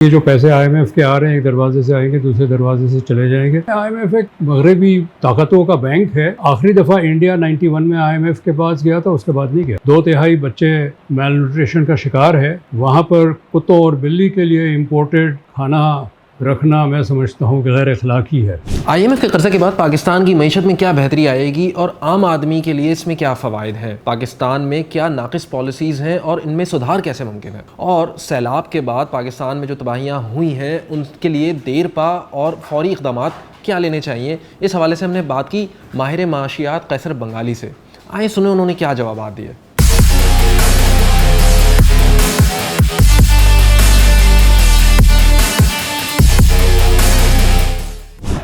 یہ جو پیسے آئی ایم ایف کے آ رہے ہیں ایک دروازے سے آئیں گے دوسرے دروازے سے چلے جائیں گے. آئی ایم ایف ایک مغربی طاقتوں کا بینک ہے. آخری دفعہ انڈیا 91 میں آئی ایم ایف کے پاس گیا تھا, اس کے بعد نہیں گیا. 2/3 بچے میل نیوٹریشن کا شکار ہے. وہاں پر کتوں اور بلی کے لیے امپورٹڈ کھانا رکھنا میں سمجھتا ہوں کہ غیر اخلاقی ہے. آئی ایم ایف کے قرضہ کے بعد پاکستان کی معیشت میں کیا بہتری آئے گی اور عام آدمی کے لیے اس میں کیا فوائد ہیں؟ پاکستان میں کیا ناقص پالیسیز ہیں اور ان میں سدھار کیسے ممکن ہے؟ اور سیلاب کے بعد پاکستان میں جو تباہیاں ہوئی ہیں ان کے لیے دیر پا اور فوری اقدامات کیا لینے چاہیے؟ اس حوالے سے ہم نے بات کی ماہر معاشیات قیصر بنگالی سے. آئیں سنیں انہوں نے کیا جوابات دیے.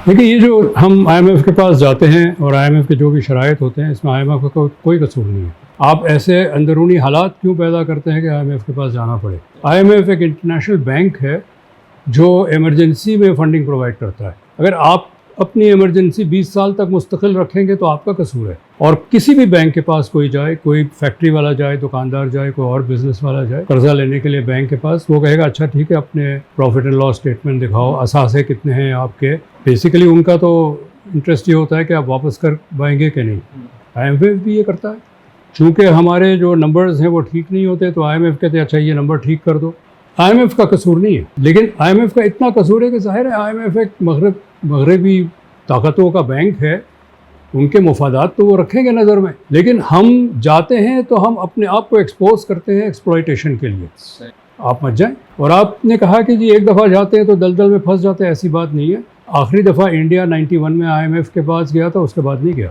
دیکھیے, یہ جو ہم آئی ایم ایف کے پاس جاتے ہیں اور آئی ایم ایف کے جو بھی شرائط ہوتے ہیں اس میں آئی ایم ایف کا کوئی قصور نہیں ہے. آپ ایسے اندرونی حالات کیوں پیدا کرتے ہیں کہ آئی ایم ایف کے پاس جانا پڑے؟ آئی ایم ایف ایک انٹرنیشنل بینک ہے جو ایمرجنسی میں فنڈنگ پرووائڈ کرتا ہے. اگر آپ اپنی ایمرجنسی 20 سال تک مستقل رکھیں گے تو آپ کا قصور ہے. اور کسی بھی بینک کے پاس کوئی جائے, کوئی فیکٹری والا جائے, دکاندار جائے, کوئی اور بزنس والا جائے قرضہ لینے کے لیے بینک کے پاس, وہ کہے گا اچھا ٹھیک ہے اپنے پروفٹ اینڈ لاس اسٹیٹمنٹ دکھاؤ, اثاثے کتنے ہیں آپ کے. بیسیکلی ان کا تو انٹرسٹ یہ ہوتا ہے کہ آپ واپس کر پائیں گے کہ نہیں. آئی ایم ایف بھی یہ کرتا ہے. چونکہ ہمارے جو نمبرز ہیں وہ ٹھیک نہیں ہوتے تو آئی ایم ایف کہتے ہیں اچھا یہ نمبر ٹھیک کر دو. آئی ایم ایف کا قصور نہیں ہے, لیکن آئی ایم ایف کا اتنا قصور ہے کہ ظاہر ہے آئی ایم ایف ایک مغربی طاقتوں کا بینک ہے, ان کے مفادات تو وہ رکھیں گے نظر میں, لیکن ہم جاتے ہیں تو ہم اپنے آپ کو ایکسپوز کرتے ہیں ایکسپلائٹیشن کے لیے. آپ مت جائیں. اور آپ نے کہا کہ جی ایک دفعہ جاتے ہیں تو دلدل میں پھنس جاتے ہیں, ایسی بات نہیں ہے. آخری دفعہ انڈیا 91 میں آئی ایم ایف کے پاس گیا تھا, اس کے بعد نہیں گیا.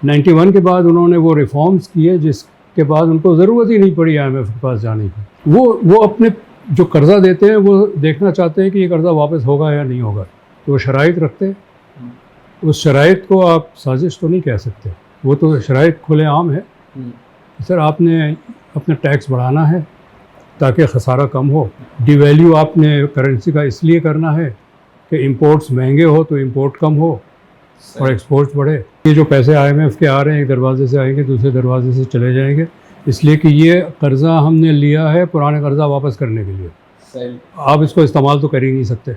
91 کے بعد انہوں نے وہ ریفارمز کیے جس کے بعد ان کو ضرورت ہی نہیں پڑی آئی ایم ایف کے پاس جانے کی. وہ اپنے جو قرضہ دیتے ہیں وہ دیکھنا چاہتے ہیں کہ یہ قرضہ واپس ہوگا یا نہیں ہوگا, تو وہ شرائط رکھتے ہیں. اس شرائط کو آپ سازش تو نہیں کہہ سکتے, وہ تو شرائط کھلے عام ہے. سر آپ نے اپنا ٹیکس بڑھانا ہے تاکہ خسارہ کم ہو. ڈی ویلیو آپ نے کرنسی کا اس لیے کرنا ہے کہ امپورٹس مہنگے ہو تو امپورٹ کم ہو اور ایکسپورٹس بڑھے. یہ جو پیسے آئی ایم ایف کے آ رہے ہیں ایک دروازے سے آئیں گے دوسرے دروازے سے چلے جائیں گے, اس لیے کہ یہ قرضہ ہم نے لیا ہے پرانے قرضہ واپس کرنے کے لیے. آپ اس کو استعمال تو کر ہی نہیں سکتے.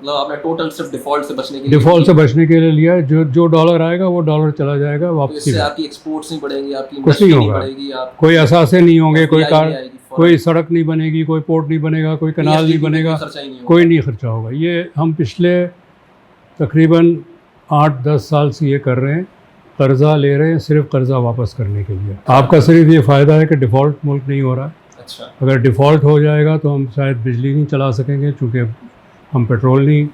آپ نے ٹوٹل صرف ڈیفالٹ سے بچنے کے لیے لیا ہے. جو ڈالر آئے گا وہ ڈالر چلا جائے گا واپس. اس سے آپ کی ایکسپورٹس نہیں بڑھیں گی, آپ کی کچھ نہیں ہوگا, کوئی اثاثے نہیں ہوں گے, کوئی سڑک نہیں بنے گی, کوئی پورٹ نہیں بنے گا, کوئی کنال نہیں بنے گا, کوئی نہیں خرچہ ہوگا. یہ ہم پچھلے تقریباً 8-10 سال سے یہ کر رہے ہیں, قرضہ لے رہے ہیں صرف قرضہ واپس کرنے کے لیے. آپ کا صرف یہ فائدہ ہے کہ ڈیفالٹ ملک نہیں ہو رہا. اگر ڈیفالٹ ہو جائے گا تو ہم شاید بجلی نہیں چلا سکیں گے, چونکہ ہم پیٹرول نہیں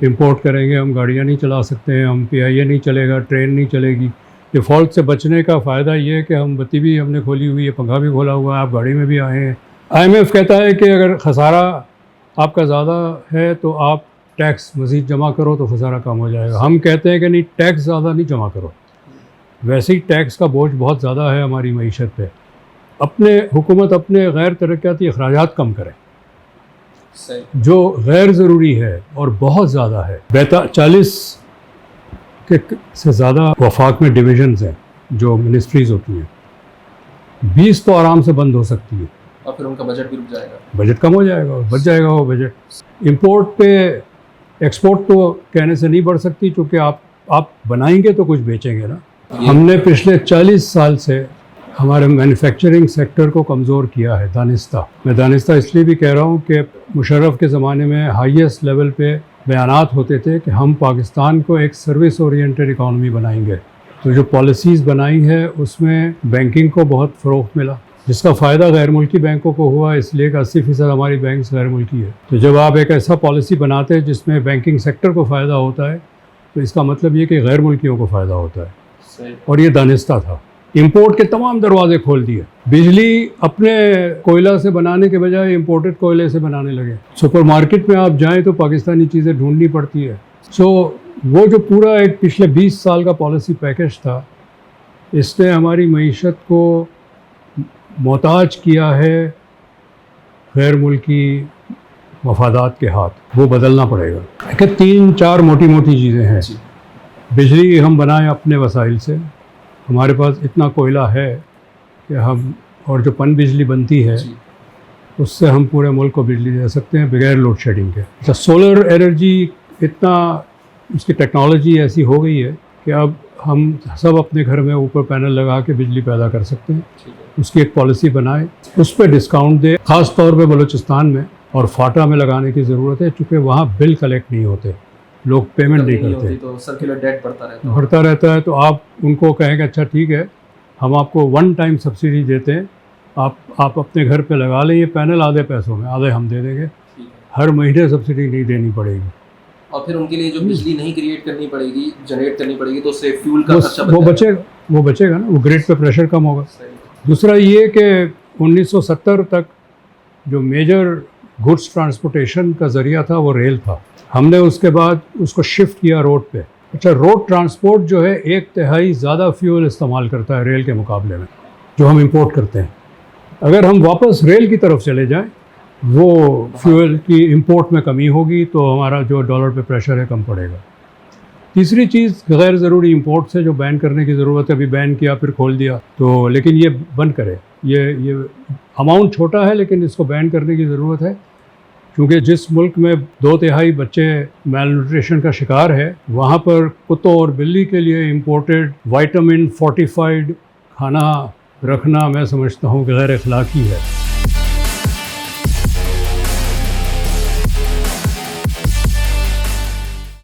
امپورٹ کریں گے, ہم گاڑیاں نہیں چلا سکتے ہیں, ہم پی آئی اے نہیں چلے گا, ٹرین نہیں چلے گی. ڈیفالٹ سے بچنے کا فائدہ یہ ہے کہ ہم بتی بھی ہم نے کھولی ہوئی ہے, پنکھا بھی کھولا ہوا ہے, آپ گاڑی میں بھی آئے ہیں. آئی ایم ایف کہتا ہے کہ اگر خسارہ آپ کا زیادہ ہے تو آپ ٹیکس مزید جمع کرو تو خسارہ کم ہو جائے گا. ہم کہتے ہیں کہ نہیں, ٹیکس زیادہ نہیں جمع کرو. ویسے ہی ٹیکس کا بوجھ بہت زیادہ ہے ہماری معیشت پہ. حکومت اپنے غیر ترقیاتی اخراجات کم کرے, جو غیر ضروری ہے اور بہت زیادہ ہے. 40 سے زیادہ وفاق میں ڈویژنز ہیں جو منسٹریز ہوتی ہیں, 20 تو آرام سے بند ہو سکتی ہے اور پھر ان کا بجٹ بھی رک جائے گا, بجٹ کم ہو جائے گا, بچ جائے گا وہ بجٹ. امپورٹ پہ ایکسپورٹ تو کہنے سے نہیں بڑھ سکتی, چونکہ آپ بنائیں گے تو کچھ بیچیں گے نا. ہم نے پچھلے 40 سال سے ہمارے مینوفیکچرنگ سیکٹر کو کمزور کیا ہے, دانستہ. میں دانستہ اس لیے بھی کہہ رہا ہوں کہ مشرف کے زمانے میں ہائیسٹ لیول پہ بیانات ہوتے تھے کہ ہم پاکستان کو ایک سروس اورینٹڈ اکانومی بنائیں گے. تو جو پالیسیز بنائی ہے اس میں بینکنگ کو بہت فروغ ملا, جس کا فائدہ غیر ملکی بینکوں کو ہوا, اس لیے کہ 80% ہماری بینکس غیر ملکی ہے. تو جب آپ ایک ایسا پالیسی بناتے ہیں جس میں بینکنگ سیکٹر کو فائدہ ہوتا ہے تو اس کا مطلب یہ کہ غیر ملکیوں کو فائدہ ہوتا ہے. اور یہ دانستہ تھا. امپورٹ کے تمام دروازے کھول دیے. بجلی اپنے کوئلہ سے بنانے کے بجائے امپورٹڈ کوئلے سے بنانے لگے. سپر مارکیٹ میں آپ جائیں تو پاکستانی چیزیں ڈھونڈنی پڑتی ہے. وہ جو پورا ایک پچھلے 20 سال کا پالیسی پیکج تھا, اس نے ہماری معیشت کو محتاج کیا ہے غیر ملکی مفادات کے ہاتھ. وہ بدلنا پڑے گا. کہ 3-4 موٹی چیزیں ہیں. بجلی ہم بنائیں اپنے وسائل سے. ہمارے پاس اتنا کوئلہ ہے کہ ہم, اور جو پن بجلی بنتی ہے اس سے ہم پورے ملک کو بجلی دے سکتے ہیں بغیر لوڈ شیڈنگ کے. اچھا سولر انرجی اتنا اس کی ٹیکنالوجی ایسی ہو گئی ہے کہ اب ہم سب اپنے گھر میں اوپر پینل لگا کے بجلی پیدا کر سکتے ہیں. اس کی ایک پالیسی بنائے, اس پہ ڈسکاؤنٹ دے, خاص طور پہ بلوچستان میں اور فاٹا میں لگانے کی ضرورت ہے چونکہ وہاں بل کلیکٹ نہیں ہوتے, لوگ پیمنٹ نہیں کرتے, تو سرکولر ڈیٹ بڑھتا رہتا ہے. تو آپ ان کو کہیں کہ اچھا ٹھیک ہے ہم آپ کو ون ٹائم سبسڈی دیتے ہیں, آپ اپنے گھر پہ لگا لیں یہ پینل آدھے پیسوں میں, آدھے ہم دے دیں گے, ہر مہینے سبسڈی نہیں دینی پڑے گی. اور پھر ان کے لیے جو بجلی نہیں کریٹ کرنی پڑے گی, جنریٹ کرنی پڑے گی, تو اس سے فیول کا خرچہ وہ بچے گا نا, وہ گریڈ پہ پریشر کم ہوگا. دوسرا یہ کہ 1970 تک جو میجر گڈس ٹرانسپورٹیشن کا ذریعہ تھا وہ ریل تھا. ہم نے اس کے بعد اس کو شفٹ کیا روڈ پہ. اچھا روڈ ٹرانسپورٹ جو ہے 1/3 زیادہ فیول استعمال کرتا ہے ریل کے مقابلے میں جو ہم امپورٹ کرتے ہیں. اگر ہم واپس ریل کی طرف چلے جائیں وہ فیول کی امپورٹ میں کمی ہوگی تو ہمارا جو ڈالر پہ پریشر ہے کم پڑے گا. تیسری چیز غیر ضروری امپورٹ سے جو بین کرنے کی ضرورت ہے, ابھی بین کیا پھر کھول دیا تو, لیکن یہ بند کرے. یہ اماؤنٹ چھوٹا ہے لیکن اس کو بین کرنے کی ضرورت ہے کیونکہ جس ملک میں 2/3 بچے میل نیوٹریشن کا شکار ہے وہاں پر کتوں اور بلی کے لیے امپورٹڈ وائٹامن فورٹیفائڈ کھانا رکھنا میں سمجھتا ہوں کہ غیر اخلاقی ہے.